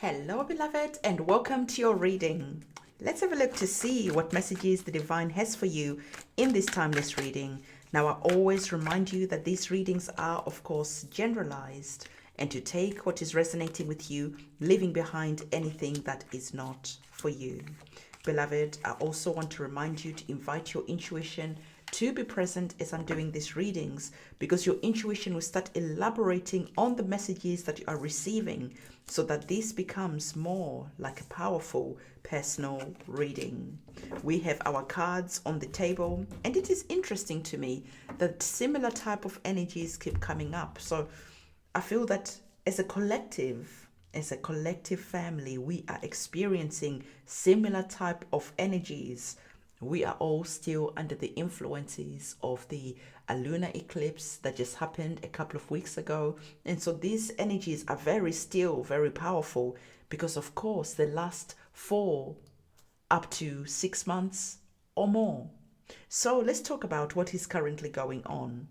Hello, beloved, and welcome to your reading. Let's have a look to see what messages the divine has for you in this timeless reading. Now, I always remind you that these readings are, of course, generalized, and to take what is resonating with you, leaving behind anything that is not for you. Beloved, I also want to remind you to invite your intuition to be present as I'm doing these readings, because your intuition will start elaborating on the messages that you are receiving so that this becomes more like a powerful personal reading. We have our cards on the table, and it is interesting to me that similar type of energies keep coming up. So I feel that as a collective family, we are experiencing similar type of energies. We are all still under the influences of the lunar eclipse that just happened a couple of weeks ago. And so these energies are very powerful because, of course, they last for up to 6 months or more. So let's talk about what is currently going on.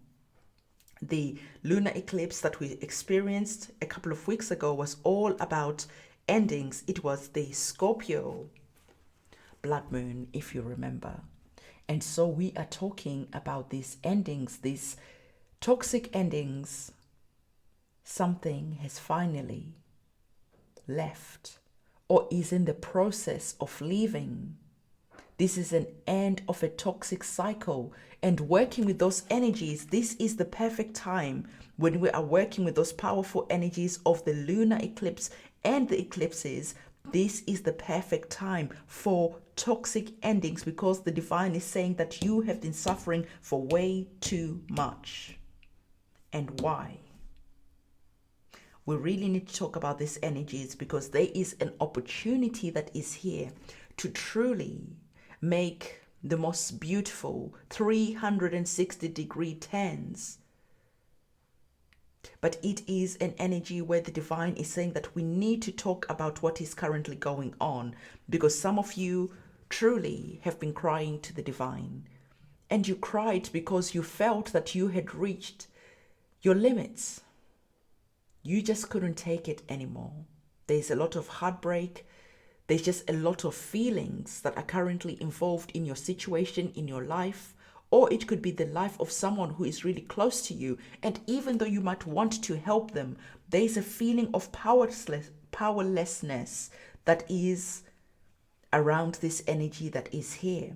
The lunar eclipse that we experienced a couple of weeks ago was all about endings. It was the Scorpio blood moon, if you remember. And so we are talking about these endings, these toxic endings. Something has finally left or is in the process of leaving. This is an end of a toxic cycle, and working with those energies, this is the perfect time when we are working with those powerful energies of the lunar eclipse and the eclipses. This is the perfect time for toxic endings, because the divine is saying that you have been suffering for way too much. And why? We really need to talk about these energies, because there is an opportunity that is here to truly make the most beautiful 360-degree turns. But it is an energy where the divine is saying that we need to talk about what is currently going on, because some of you truly have been crying to the divine, and you cried because you felt that you had reached your limits. You just couldn't take it anymore. There's a lot of heartbreak. There's just a lot of feelings that are currently involved in your situation, in your life. Or it could be the life of someone who is really close to you. And even though you might want to help them, there is a feeling of powerlessness that is around this energy that is here.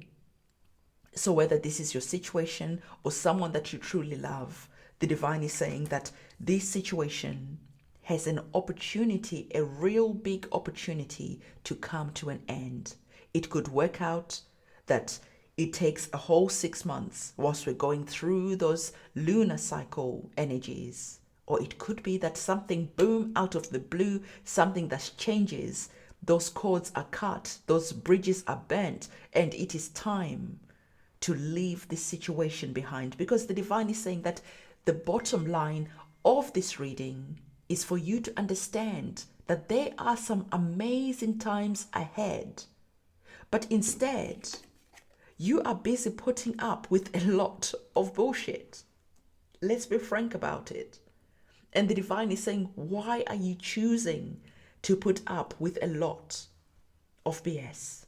So whether this is your situation or someone that you truly love, the divine is saying that this situation has an opportunity, a real big opportunity to come to an end. It could work out that it takes a whole 6 months whilst we're going through those lunar cycle energies. Or it could be that something boom out of the blue, something that changes. Those cords are cut, those bridges are burnt, and it is time to leave this situation behind. Because the divine is saying that the bottom line of this reading is for you to understand that there are some amazing times ahead. But instead, you are busy putting up with a lot of bullshit. Let's be frank about it. And the divine is saying, why are you choosing to put up with a lot of BS?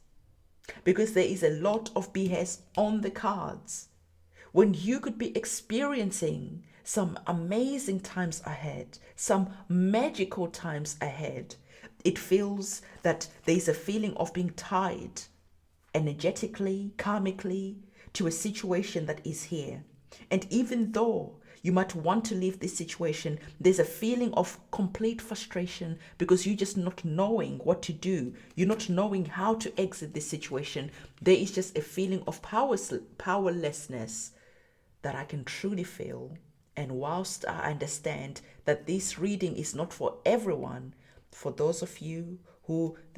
Because there is a lot of BS on the cards, when you could be experiencing some amazing times ahead, some magical times ahead. It feels that there's a feeling of being tied energetically, karmically, to a situation that is here. And even though you might want to leave this situation, there's a feeling of complete frustration because you're just not knowing what to do. You're not knowing how to exit this situation. There is just a feeling of powerlessness that I can truly feel. And whilst I understand that this reading is not for everyone, for those of you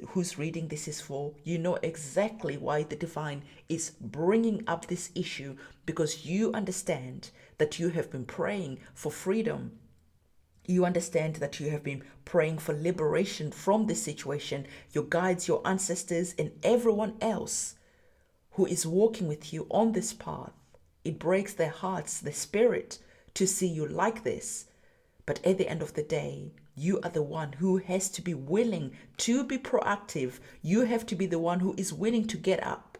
whose reading this is for, you know exactly why the divine is bringing up this issue, because you understand that you have been praying for freedom. You understand that you have been praying for liberation from this situation. Your guides, your ancestors, and everyone else who is walking with you on this path. It breaks their hearts, their spirit, to see you like this. But at the end of the day, You are the one who has to be willing to be proactive. You have to be the one who is willing to get up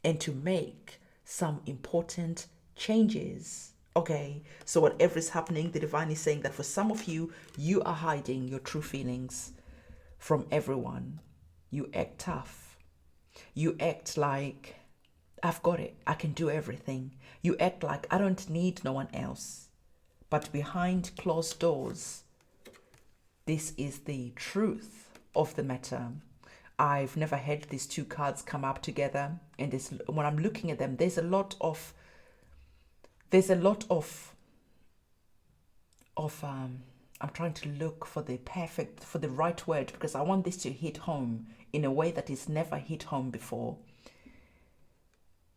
and to make some important changes. Okay, so whatever is happening, the divine is saying that for some of you, you are hiding your true feelings from everyone. You act tough. You act like, I've got it. I can do everything. You act like I don't need no one else. But behind closed doors, this is the truth of the matter. I've never had these two cards come up together, and when I'm looking at them, there's a lot of I'm trying to look for the right word, because I want this to hit home in a way that is never hit home before.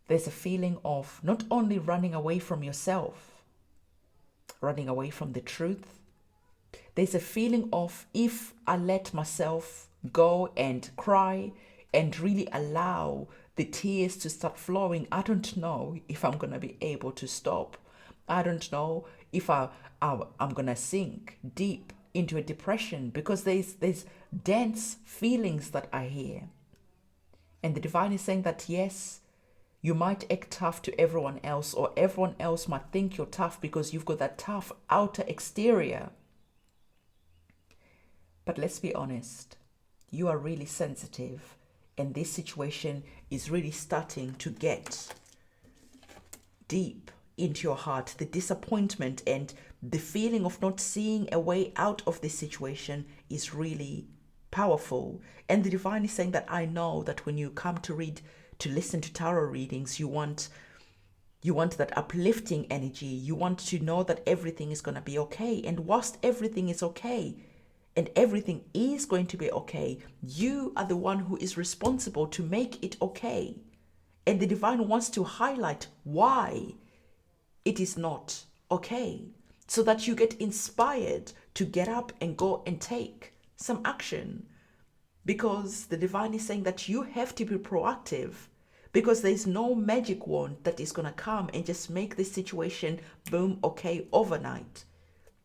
There's a feeling of not only running away from yourself, running away from the truth. There's a feeling of, if I let myself go and cry and really allow the tears to start flowing, I don't know if I'm going to be able to stop. I don't know if I'm going to sink deep into a depression, because there's dense feelings that I hear. And the divine is saying that, yes, you might act tough to everyone else, or everyone else might think you're tough because you've got that tough outer exterior. But let's be honest, you are really sensitive, and this situation is really starting to get deep into your heart. The disappointment and the feeling of not seeing a way out of this situation is really powerful. And the divine is saying that, I know that when you come to listen to tarot readings, you want that uplifting energy. You want to know that everything is going to be okay. And whilst everything is okay, and everything is going to be okay, you are the one who is responsible to make it okay. And the divine wants to highlight why it is not okay, so that you get inspired to get up and go and take some action. Because the divine is saying that you have to be proactive, because there's no magic wand that is going to come and just make this situation boom okay overnight.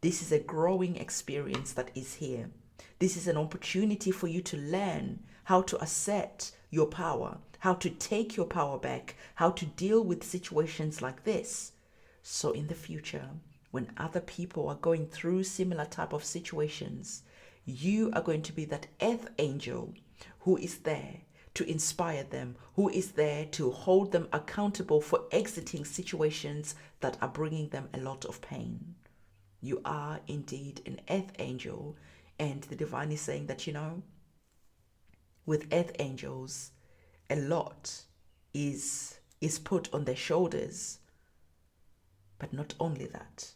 This is a growing experience that is here. This is an opportunity for you to learn how to assert your power, how to take your power back, how to deal with situations like this. So in the future, when other people are going through similar type of situations, you are going to be that earth angel who is there to inspire them, who is there to hold them accountable for exiting situations that are bringing them a lot of pain. You are indeed an earth angel, and the divine is saying that, with earth angels, a lot is put on their shoulders. But not only that,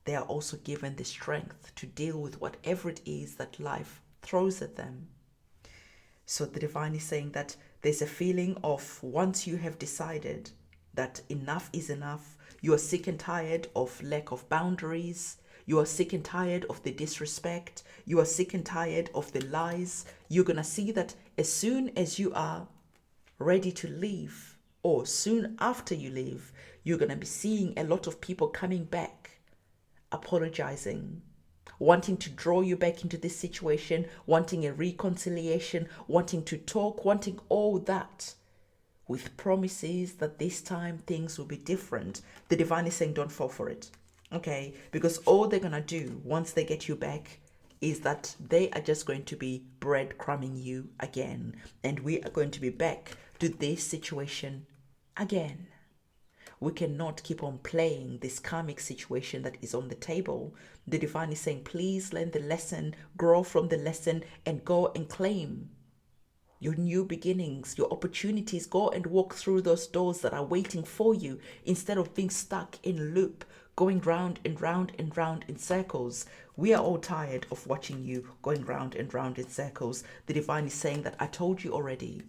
they are also given the strength to deal with whatever it is that life throws at them. So the divine is saying that there's a feeling of, once you have decided that enough is enough, you are sick and tired of lack of boundaries, you are sick and tired of the disrespect, you are sick and tired of the lies, you're going to see that as soon as you are ready to leave, or soon after you leave, you're going to be seeing a lot of people coming back, apologizing, wanting to draw you back into this situation, wanting a reconciliation, wanting to talk, wanting all that, with promises that this time things will be different. The divine is saying, don't fall for it. Okay, because all they're going to do once they get you back is that they are just going to be breadcrumbing you again. And we are going to be back to this situation again. We cannot keep on playing this karmic situation that is on the table. The divine is saying, please learn the lesson, grow from the lesson, and go and claim your new beginnings, your opportunities. Go and walk through those doors that are waiting for you, instead of being stuck in a loop, going round and round and round in circles. We are all tired of watching you going round and round in circles. The divine is saying that, I told you already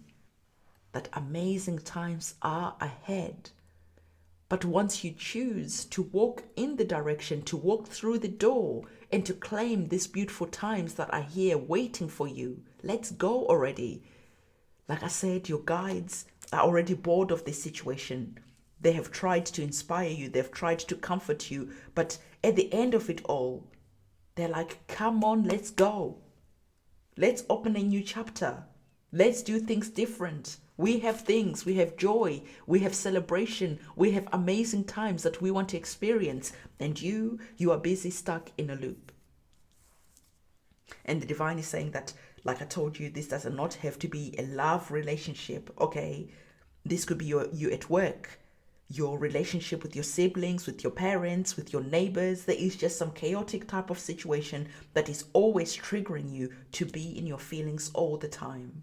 that amazing times are ahead. But once you choose to walk in the direction, to walk through the door, and to claim these beautiful times that are here waiting for you, let's go already. Like I said, your guides are already bored of this situation. They have tried to inspire you. They've tried to comfort you. But at the end of it all, They're like, come on, let's go. Let's open a new chapter. Let's do things different. We have things, we have joy, we have celebration, we have amazing times that we want to experience. And you are busy stuck in a loop. And the divine is saying that, like I told you, this does not have to be a love relationship, okay? This could be you at work, your relationship with your siblings, with your parents, with your neighbors. There is just some chaotic type of situation that is always triggering you to be in your feelings all the time.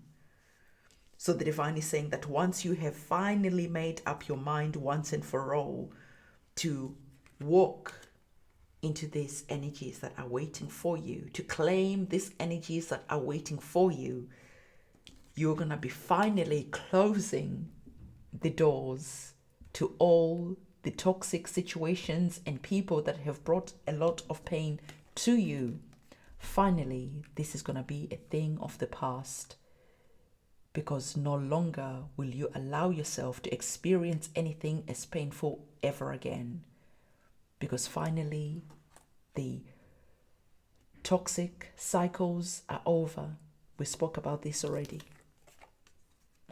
So the divine is saying that once you have finally made up your mind once and for all to walk into these energies that are waiting for you, to claim these energies that are waiting for you, you're going to be finally closing the doors to all the toxic situations and people that have brought a lot of pain to you. Finally, this is going to be a thing of the past, because no longer will you allow yourself to experience anything as painful ever again. Because finally, the toxic cycles are over. We spoke about this already.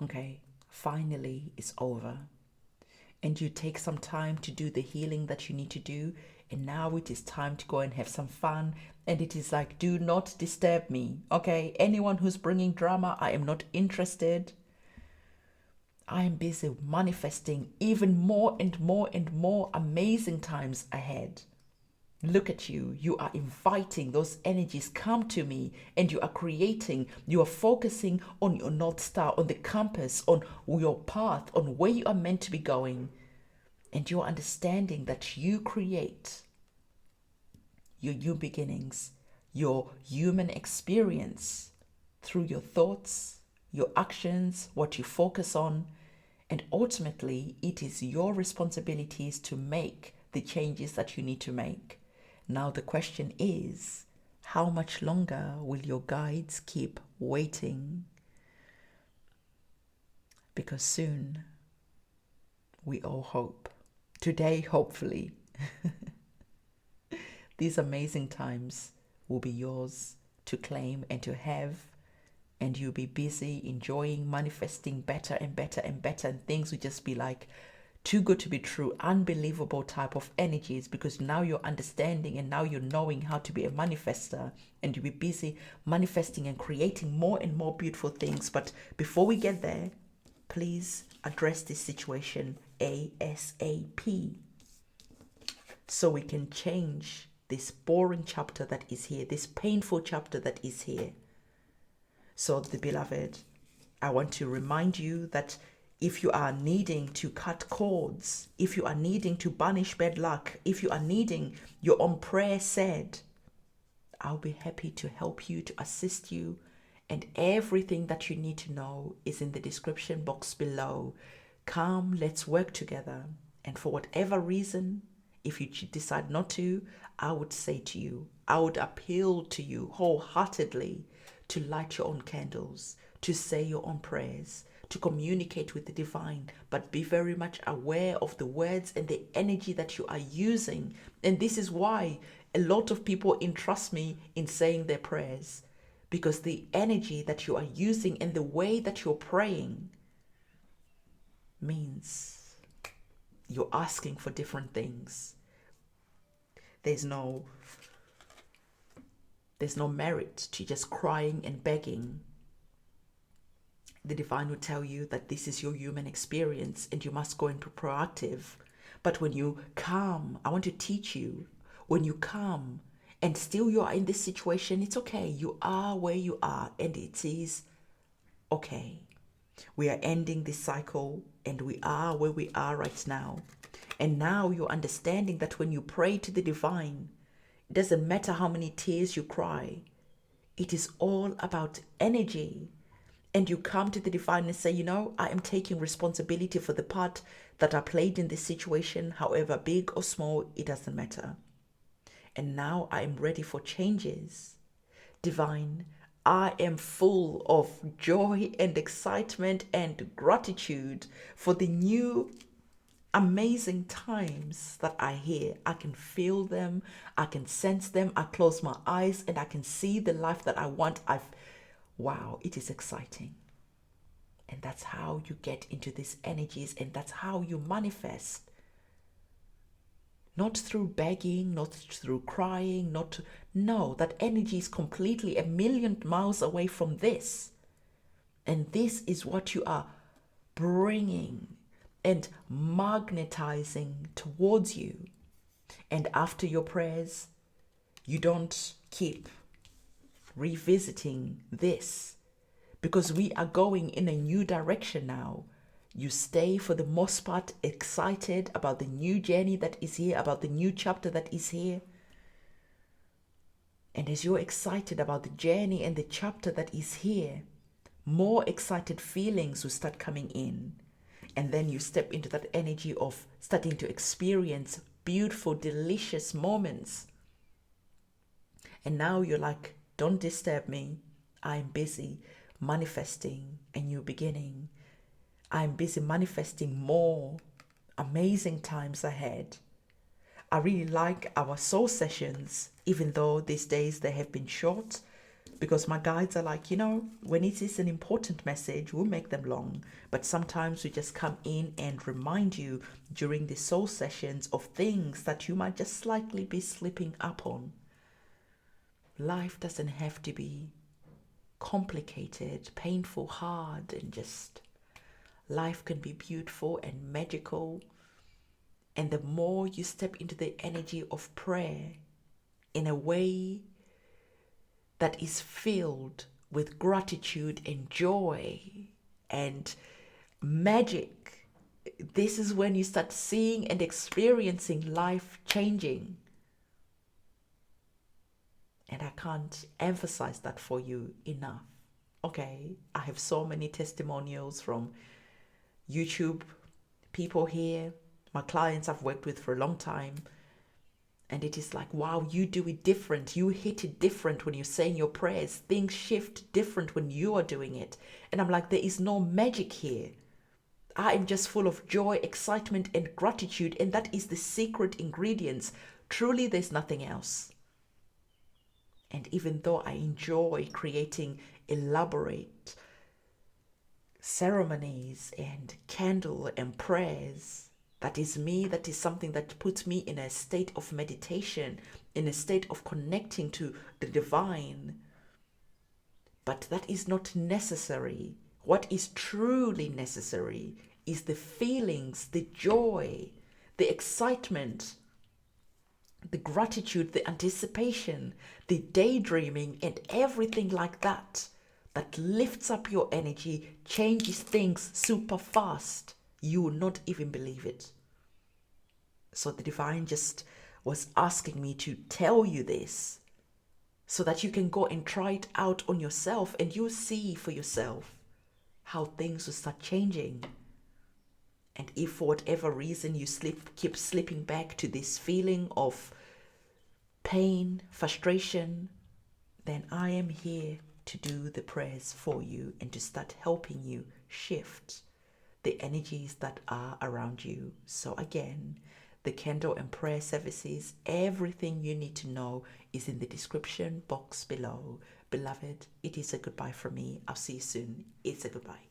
Okay, finally it's over. And you take some time to do the healing that you need to do. And now it is time to go and have some fun. And it is like, do not disturb me. Okay, anyone who's bringing drama, I am not interested. I am busy manifesting even more and more and more amazing times ahead. Look at you. You are inviting those energies, come to me, and you are creating, you are focusing on your North Star, on the compass, on your path, on where you are meant to be going. And you are understanding that you create your new beginnings, your human experience through your thoughts, your actions, what you focus on. And ultimately, it is your responsibilities to make the changes that you need to make. Now the question is, how much longer will your guides keep waiting? Because soon we all hope. Today, hopefully, these amazing times will be yours to claim and to have. And you'll be busy enjoying, manifesting better and better and better. And things will just be like too good to be true, unbelievable type of energies, because now you're understanding and now you're knowing how to be a manifester, and you'll be busy manifesting and creating more and more beautiful things. But before we get there, please address this situation ASAP so we can change this boring chapter that is here, this painful chapter that is here. So, the beloved, I want to remind you that if you are needing to cut cords, if you are needing to banish bad luck, if you are needing your own prayer said, I'll be happy to help you, to assist you. And everything that you need to know is in the description box below. Come, let's work together. And for whatever reason, if you decide not to, I would say to you, I would appeal to you wholeheartedly to light your own candles, to say your own prayers, to communicate with the divine, but be very much aware of the words and the energy that you are using. And this is why a lot of people entrust me in saying their prayers, because the energy that you are using and the way that you're praying means you're asking for different things. There's no merit to just crying and begging. The divine will tell you that this is your human experience and you must go into proactive. But when you come, I want to teach you, when you come and still you are in this situation, it's okay. You are where you are and it is okay. We are ending this cycle and we are where we are right now. And now you're understanding that when you pray to the divine, it doesn't matter how many tears you cry. It is all about energy. And you come to the divine and say, I am taking responsibility for the part that I played in this situation, however big or small, it doesn't matter. And now I am ready for changes. Divine, I am full of joy and excitement and gratitude for the new amazing times that I hear. I can feel them, I can sense them. I close my eyes and I can see the life that I want. Wow, it is exciting. And that's how you get into these energies, and that's how you manifest. Not through begging, not through crying, no, that energy is completely a million miles away from this. And this is what you are bringing and magnetizing towards you. And after your prayers, you don't keep revisiting this, because we are going in a new direction now. You stay for the most part excited about the new journey that is here, about the new chapter that is here. And as you're excited about the journey and the chapter that is here, more excited feelings will start coming in. And then you step into that energy of starting to experience beautiful, delicious moments. And now you're like, don't disturb me. I'm busy manifesting a new beginning. I'm busy manifesting more amazing times ahead. I really like our soul sessions, even though these days they have been short, because my guides are like, when it is an important message, we'll make them long. But sometimes we just come in and remind you during the soul sessions of things that you might just slightly be slipping up on. Life doesn't have to be complicated, painful, hard, and just life can be beautiful and magical. And the more you step into the energy of prayer in a way that is filled with gratitude and joy and magic, this is when you start seeing and experiencing life changing. And I can't emphasize that for you enough. Okay, I have so many testimonials from YouTube people here, my clients I've worked with for a long time. And it is like, wow, you do it different. You hit it different when you're saying your prayers. Things shift different when you are doing it. And I'm like, there is no magic here. I am just full of joy, excitement, and gratitude. And that is the secret ingredients. Truly, there's nothing else. And even though I enjoy creating elaborate ceremonies and candle and prayers, that is me, that is something that puts me in a state of meditation, in a state of connecting to the divine. But that is not necessary. What is truly necessary is the feelings, the joy, the excitement, the gratitude, the anticipation, the daydreaming, and everything like that, that lifts up your energy, changes things super fast. You will not even believe it. So the divine just was asking me to tell you this so that you can go and try it out on yourself, and you'll see for yourself how things will start changing. And if for whatever reason you keep slipping back to this feeling of pain, frustration, then I am here to do the prayers for you and to start helping you shift the energies that are around you. So again, the candle and prayer services, everything you need to know is in the description box below. Beloved, it is a goodbye from me. I'll see you soon. It's a goodbye.